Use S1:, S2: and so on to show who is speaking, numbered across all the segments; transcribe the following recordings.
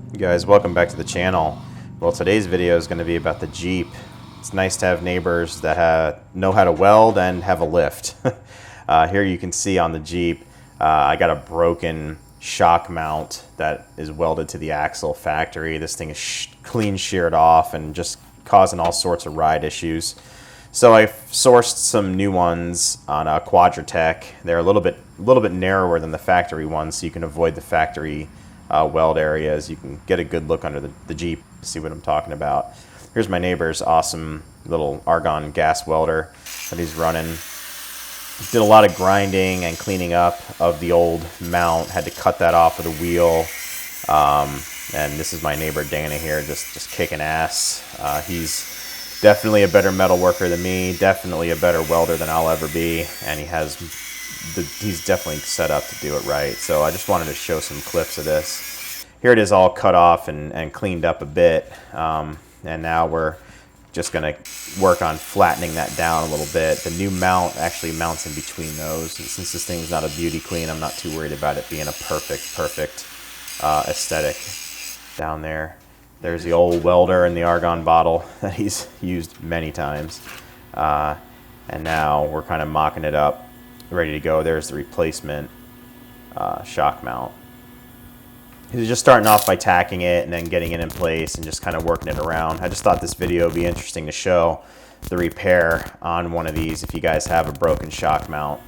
S1: You guys, welcome back to the channel. Well, today's video is going to be about the Jeep. It's nice to have neighbors that know how to weld and have a lift. Here you can see on the Jeep, I got a broken shock mount that is welded to the axle factory. This thing is clean sheared off and just causing all sorts of ride issues. So I sourced some new ones on Quadratech. They're a little bit narrower than the factory ones, so you can avoid the factory weld areas. You can get a good look under the Jeep to see what I'm talking about. Here's my neighbor's awesome little argon gas welder that he's running. Did a lot of grinding and cleaning up of the old mount. Had to cut that off with a wheel. And this is my neighbor Dana here, just kicking ass. He's definitely a better metal worker than me, definitely a better welder than I'll ever be, and he's definitely set up to do it right. So I just wanted to show some clips of this. Here it is all cut off and cleaned up a bit, and now we're just going to work on flattening that down a little bit. The new mount actually mounts in between those, and since this thing's not a beauty queen, I'm not too worried about it being a perfect aesthetic down there. There's the old welder in the argon bottle that he's used many times. And now we're kind of mocking it up, ready to go. There's the replacement shock mount. He's just starting off by tacking it and then getting it in place and just kind of working it around. I just thought this video would be interesting to show the repair on one of these if you guys have a broken shock mount.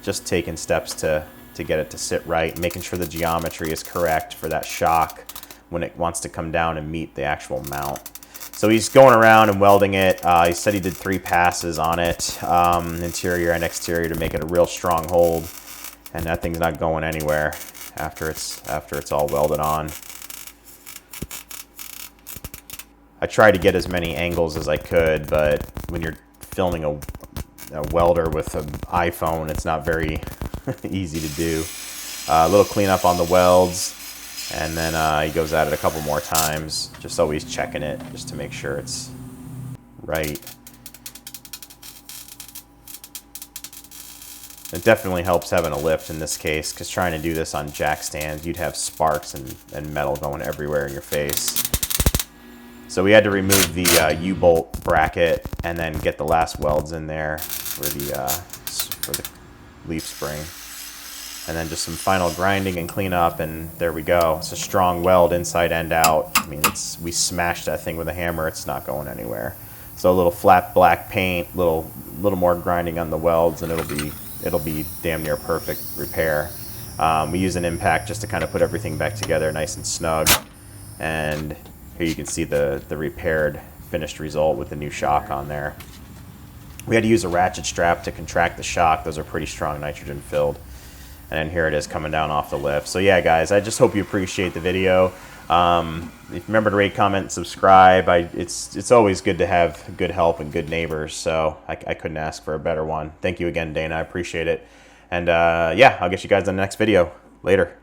S1: Just taking steps to get it to sit right, making sure the geometry is correct for that shock when it wants to come down and meet the actual mount. So he's going around and welding it. He said he did 3 passes on it, interior and exterior, to make it a real strong hold. And that thing's not going anywhere after it's all welded on. I tried to get as many angles as I could, but when you're filming a welder with an iPhone, it's not very easy to do. A little cleanup on the welds. And then he goes at it a couple more times, just always checking it just to make sure it's right. It definitely helps having a lift in this case, because trying to do this on jack stands, you'd have sparks and metal going everywhere in your face. So we had to remove the U-bolt bracket and then get the last welds in there for the leaf spring. And then just some final grinding and cleanup, and there we go. It's a strong weld inside and out. I mean, we smashed that thing with a hammer. It's not going anywhere. So a little flat black paint, little more grinding on the welds, and it'll be damn near perfect repair. We use an impact just to kind of put everything back together nice and snug. And here you can see the repaired finished result with the new shock on there. We had to use a ratchet strap to contract the shock. Those are pretty strong nitrogen filled. And here it is coming down off the lift. So yeah, guys, I just hope you appreciate the video. Remember to rate, comment, subscribe. It's always good to have good help and good neighbors, so I couldn't ask for a better one. Thank you again, Dana. I appreciate it. And yeah, I'll get you guys in the next video. Later.